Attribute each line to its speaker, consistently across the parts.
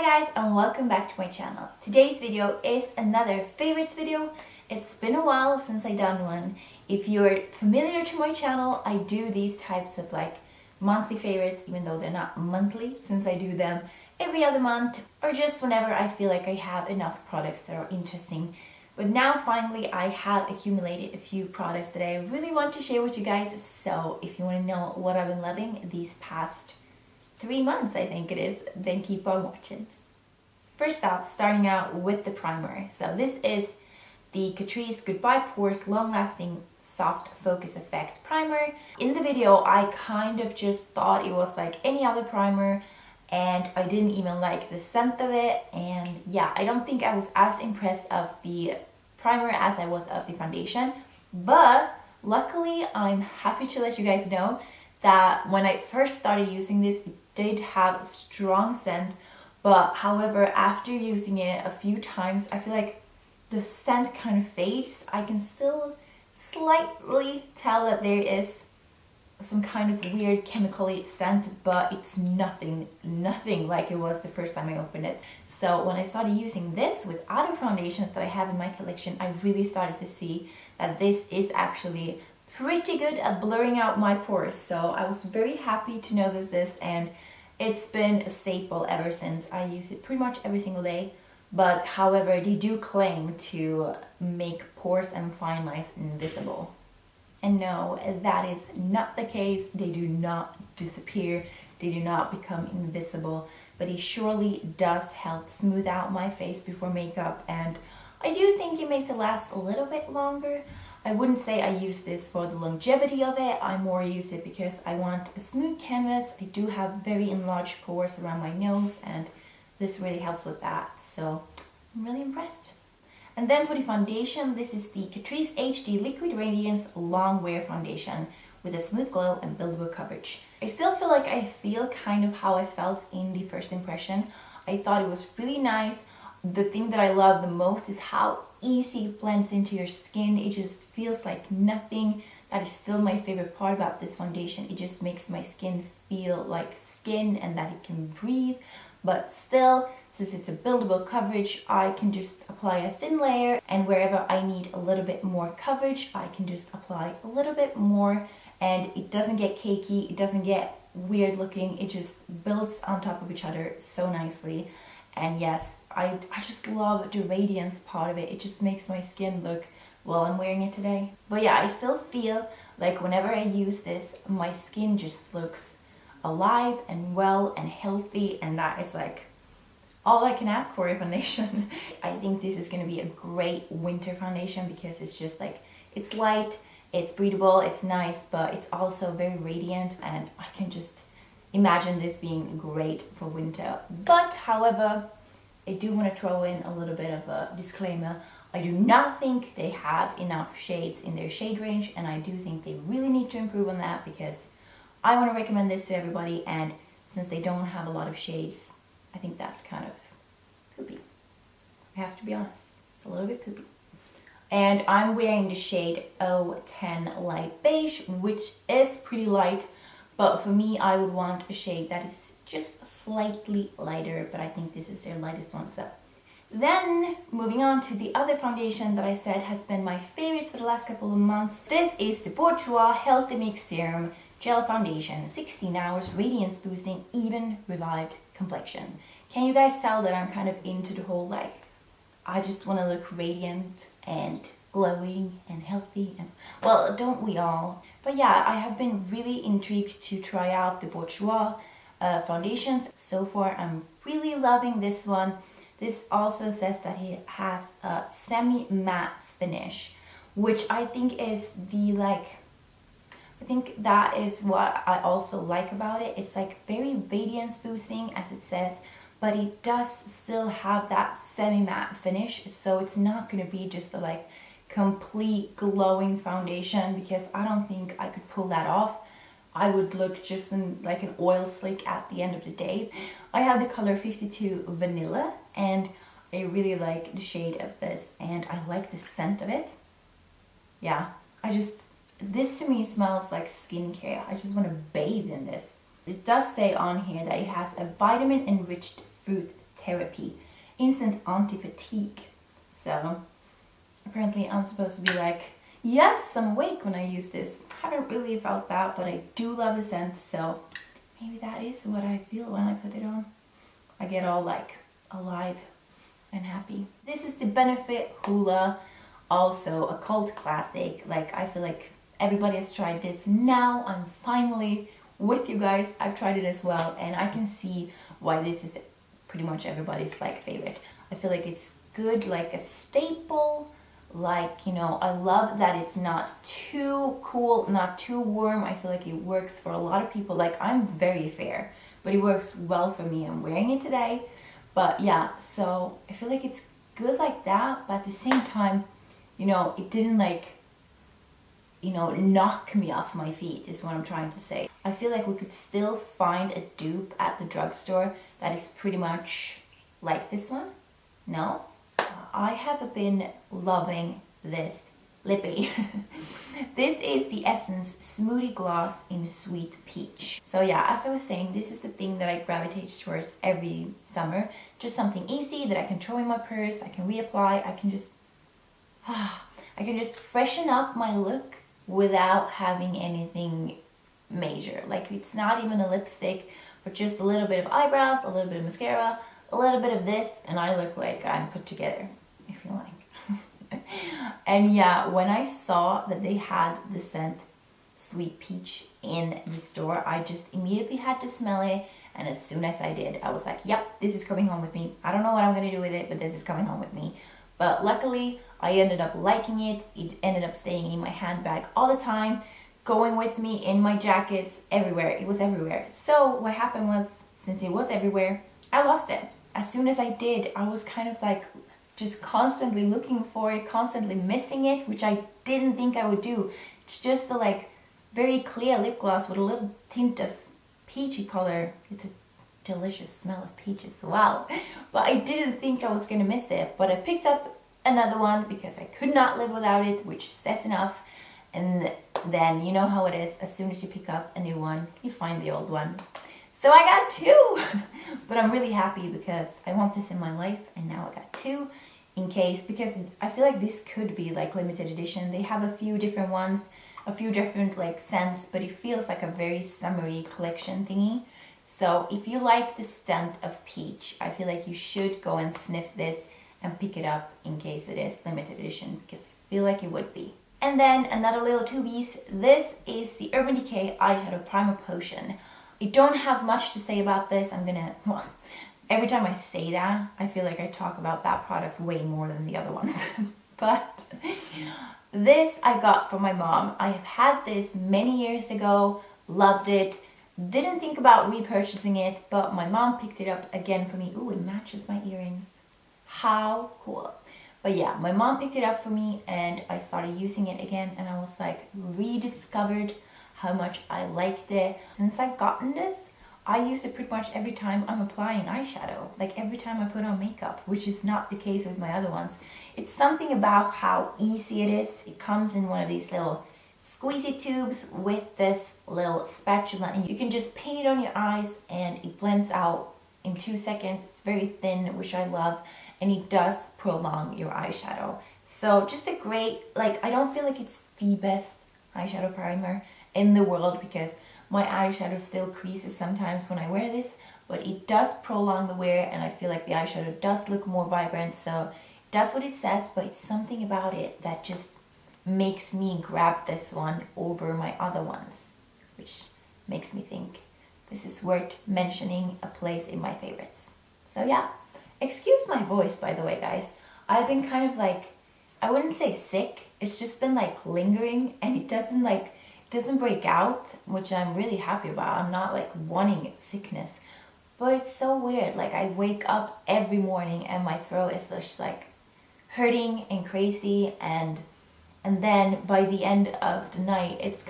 Speaker 1: Hi guys, and welcome back to my channel. Today's video is another favorites video. It's been a while since I done one. If you're familiar to my channel, I do these types of like monthly favorites, even though they're not monthly, since I do them every other month or just whenever I feel like I have enough products that are interesting. But now finally I have accumulated a few products that I really want to share with you guys. So if you want to know what I've been loving these past 3 months, I think it is, then keep on watching. First off, starting out with the primer. So this is the Catrice Goodbye Pores Long Lasting Soft Focus Effect Primer. In the video, I kind of just thought it was like any other primer and I didn't even like the scent of it. And yeah, I don't think I was as impressed of the primer as I was of the foundation. But luckily, I'm happy to let you guys know that when I first started using this, it did have a strong scent. But however, after using it a few times, I feel like the scent kind of fades. I can still slightly tell that there is some kind of weird chemical-y scent, but it's nothing like it was the first time I opened it. So when I started using this with other foundations that I have in my collection, I really started to see that this is actually pretty good at blurring out my pores. So I was very happy to notice this, and it's been a staple ever since. I use it pretty much every single day. But however, they do claim to make pores and fine lines invisible. And no, that is not the case. They do not disappear. They do not become invisible. But it surely does help smooth out my face before makeup. And I do think it makes it last a little bit longer. I wouldn't say I use this for the longevity of it. I more use it because I want a smooth canvas. I do have very enlarged pores around my nose, and this really helps with that. So I'm really impressed. And then for the foundation, this is the Catrice HD Liquid Radiance Long Wear Foundation with a smooth glow and buildable coverage. I still feel like I feel kind of how I felt in the first impression. I thought it was really nice. The thing that I love the most is how easy it blends into your skin. It just feels like nothing. That is still my favorite part about this foundation. It just makes my skin feel like skin and that it can breathe. But still, since it's a buildable coverage, I can just apply a thin layer, and wherever I need a little bit more coverage, I can just apply a little bit more, and it doesn't get cakey, it doesn't get weird looking, it just builds on top of each other so nicely. And yes, I just love the radiance part of it. It just makes my skin look, well, I'm wearing it today. But yeah, I still feel like whenever I use this, my skin just looks alive and well and healthy, and that is like all I can ask for a foundation. I think this is going to be a great winter foundation because it's just like, it's light, it's breathable, it's nice, but it's also very radiant, and I can just imagine this being great for winter. But however, I do want to throw in a little bit of a disclaimer. I do not think they have enough shades in their shade range, and I do think they really need to improve on that because I want to recommend this to everybody, and since they don't have a lot of shades, I think that's kind of poopy. I have to be honest, it's a little bit poopy. And I'm wearing the shade 010 Light Beige, which is pretty light, but for me, I would want a shade that is just slightly lighter, but I think this is their lightest one. So then moving on to the other foundation that I said has been my favorites for the last couple of months. This is the Bourjois Healthy Mix Serum Gel Foundation, 16 hours radiance boosting, even revived complexion. Can you guys tell that I'm kind of into the whole like, I just want to look radiant and glowing and healthy, and well, don't we all? But yeah, I have been really intrigued to try out the Bourjois foundations. So far, I'm really loving this one. This also says that it has a semi-matte finish, which I think is the like, I think that is what I also like about it. It's like very radiance boosting, as it says, but it does still have that semi-matte finish. So it's not going to be just a like complete glowing foundation, because I don't think I could pull that off. I would look just in like an oil slick at the end of the day. I have the color 52 Vanilla, and I really like the shade of this, and I like the scent of it. Yeah, this to me smells like skincare. I just want to bathe in this. It does say on here that it has a vitamin enriched fruit therapy, instant anti-fatigue. So apparently I'm supposed to be like, yes, I'm awake when I use this. I haven't really felt that, but I do love the scent, so maybe that is what I feel when I put it on. I get all like alive and happy. This is the Benefit Hoola, also a cult classic. Like, I feel like everybody has tried this. Now I'm finally with you guys. I've tried it as well, and I can see why this is pretty much everybody's like favorite. I feel like it's good, like a staple. Like, you know, I love that it's not too cool, not too warm. I feel like it works for a lot of people. Like, I'm very fair, but it works well for me. I'm wearing it today. But yeah, so I feel like it's good like that, but at the same time, you know, it didn't like, you know, knock me off my feet is what I'm trying to say. I feel like we could still find a dupe at the drugstore that is pretty much like this one. No? I have been loving this lippy. This is the Essence Smoothie Gloss in Sweet Peach. So yeah, as I was saying, this is the thing that I gravitate towards every summer. Just something easy that I can throw in my purse, I can reapply, I can just freshen up my look without having anything major. Like, it's not even a lipstick, but just a little bit of eyebrows, a little bit of mascara, a little bit of this, and I look like I'm put together, I feel like. And yeah, when I saw that they had the scent Sweet Peach in the store, I just immediately had to smell it, and as soon as I did, I was like, yep, this is coming home with me. I don't know what I'm gonna do with it, but this is coming home with me. But luckily, I ended up liking it. It ended up staying in my handbag all the time, going with me in my jackets, everywhere. It was everywhere. So what happened was, since it was everywhere, I lost it. As soon as I did, I was kind of like just constantly looking for it, constantly missing it, which I didn't think I would do. It's just a like very clear lip gloss with a little tint of peachy color. It's a delicious smell of peaches, wow. But I didn't think I was gonna miss it. But I picked up another one because I could not live without it, which says enough. And then you know how it is, as soon as you pick up a new one, you find the old one. So I got two, but I'm really happy because I want this in my life, and now I got two in case, because I feel like this could be like limited edition. They have a few different ones, a few different like scents, but it feels like a very summery collection thingy. So if you like the scent of peach, I feel like you should go and sniff this and pick it up in case it is limited edition, because I feel like it would be. And then another little two-piece. This is the Urban Decay Eyeshadow Primer Potion. I don't have much to say about this. Well, every time I say that, I feel like I talk about that product way more than the other ones. But this I got from my mom. I have had this many years ago, loved it, didn't think about repurchasing it, but my mom picked it up again for me. Ooh, it matches my earrings. How cool. But yeah, my mom picked it up for me and I started using it again, and I was like rediscovered how much I liked it. Since I've gotten this, I use it pretty much every time I'm applying eyeshadow, like every time I put on makeup, which is not the case with my other ones. It's something about how easy it is. It comes in one of these little squeezy tubes with this little spatula, and you can just paint it on your eyes and it blends out in 2 seconds. It's very thin, which I love, and it does prolong your eyeshadow. So just a great, like, I don't feel like it's the best eyeshadow primer in the world because my eyeshadow still creases sometimes when I wear this, but it does prolong the wear, and I feel like the eyeshadow does look more vibrant. So it does what it says, but it's something about it that just makes me grab this one over my other ones, which makes me think this is worth mentioning a place in my favorites. So yeah, excuse my voice, by the way, guys. I've been kind of like, I wouldn't say sick, it's just been like lingering, and it doesn't break out, which I'm really happy about. I'm not like wanting sickness, but it's so weird. Like, I wake up every morning and my throat is just like hurting and crazy, and then by the end of the night it's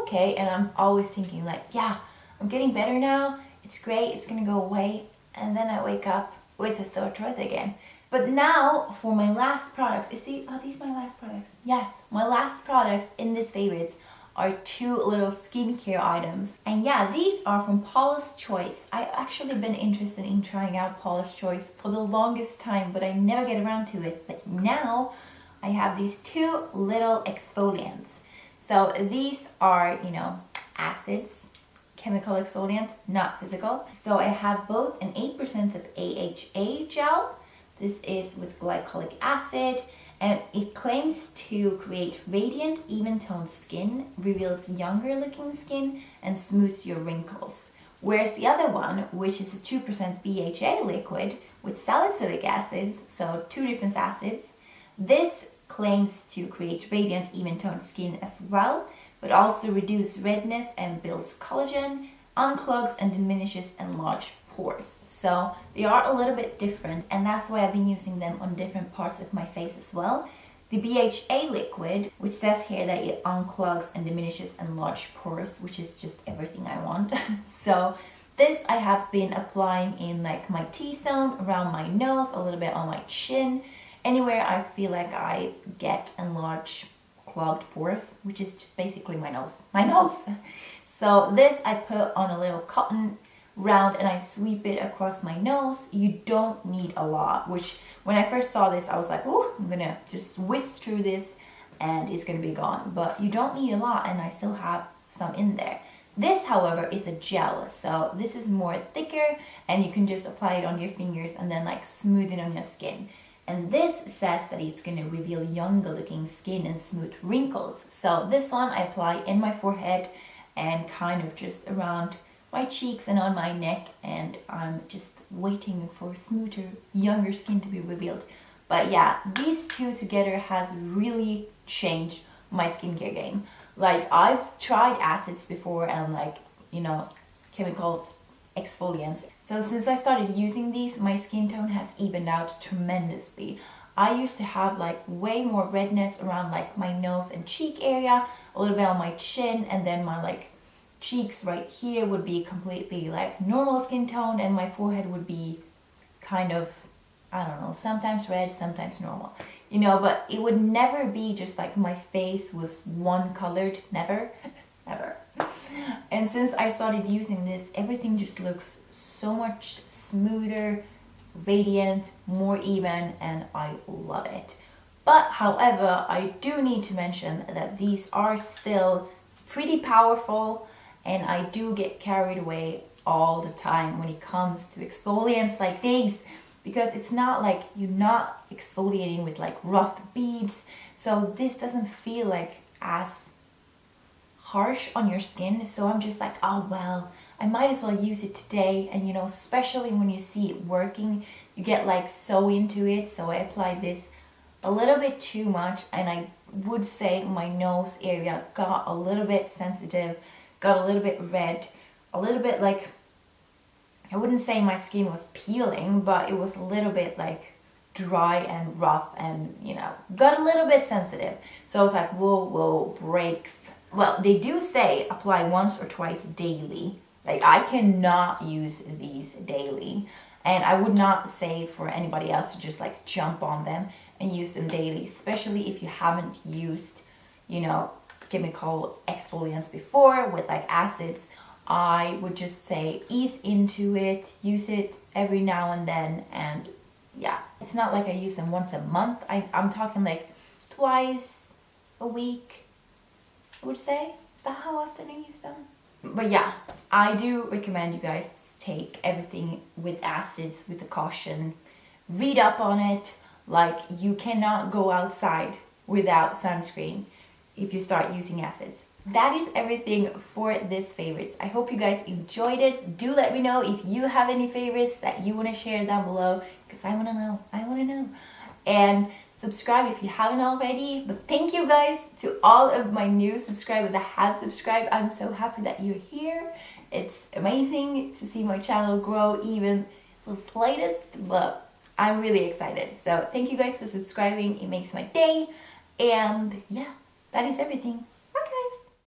Speaker 1: okay, and I'm always thinking like, yeah, I'm getting better now, it's great, it's gonna go away, and then I wake up with a sore throat again. But now for my last products, are these my last products? Yes, my last products in this favorites are two little skincare items. And yeah, these are from Paula's Choice. I've actually been interested in trying out Paula's Choice for the longest time, but I never get around to it. But now I have these two little exfoliants. So these are, you know, acids, chemical exfoliants, not physical. So I have both an 8% of AHA gel. This is with glycolic acid, and it claims to create radiant, even-toned skin, reveals younger looking skin, and smooths your wrinkles. Whereas the other one, which is a 2% BHA liquid with salicylic acids, so two different acids, this claims to create radiant, even-toned skin as well, but also reduce redness and builds collagen, unclogs and diminishes enlarged pores. So they are a little bit different, and that's why I've been using them on different parts of my face as well. The BHA liquid, which says here that it unclogs and diminishes enlarged pores, which is just everything I want. So this I have been applying in like my T-zone, around my nose, a little bit on my chin, anywhere I feel like I get enlarged clogged pores, which is just basically my nose. So this I put on a little cotton round and I sweep it across my nose. You don't need a lot, which when I first saw this I was like, oh, I'm gonna just whisk through this and it's gonna be gone. But you don't need a lot, and I still have some in there. This, however, is a gel, so this is more thicker and you can just apply it on your fingers and then like smooth it on your skin. And this says that it's going to reveal younger looking skin and smooth wrinkles. So this one I apply in my forehead and kind of just around my cheeks and on my neck, and I'm just waiting for smoother, younger skin to be revealed. But yeah, these two together has really changed my skincare game. Like, I've tried acids before and like, you know, chemical exfoliants. So since I started using these, my skin tone has evened out tremendously. I used to have like way more redness around like my nose and cheek area, a little bit on my chin, and then my like cheeks right here would be completely like normal skin tone, and my forehead would be kind of, I don't know, sometimes red, sometimes normal, you know, but it would never be just like my face was one colored, never, ever. And since I started using this, everything just looks so much smoother, radiant, more even, and I love it. But however, I do need to mention that these are still pretty powerful, and I do get carried away all the time when it comes to exfoliants like these, because it's not like you're not exfoliating with like rough beads, so this doesn't feel like as harsh on your skin. So I'm just like, oh well, I might as well use it today. And you know, especially when you see it working, you get like so into it. So I applied this a little bit too much, and I would say my nose area got a little bit sensitive, got a little bit red, a little bit like, I wouldn't say my skin was peeling, but it was a little bit like dry and rough, and you know, got a little bit sensitive. So I was like, whoa, breaks. Well, they do say apply once or twice daily. Like, I cannot use these daily, and I would not say for anybody else to just like jump on them and use them daily, especially if you haven't used, you know, chemical exfoliants before with like acids. I would just say ease into it, use it every now and then, and yeah, it's not like I use them once a month. I'm talking like twice a week, I would say. Is that how often I use them? But yeah, I do recommend you guys take everything with acids with a caution. Read up on it. Like, you cannot go outside without sunscreen if you start using acids. That is everything for this favorites. I hope you guys enjoyed it. Do let me know if you have any favorites that you want to share down below, because I want to know. And subscribe if you haven't already. But thank you guys to all of my new subscribers that have subscribed. I'm so happy that you're here. It's amazing to see my channel grow even the slightest, but I'm really excited. So thank you guys for subscribing. It makes my day. And yeah, that is everything.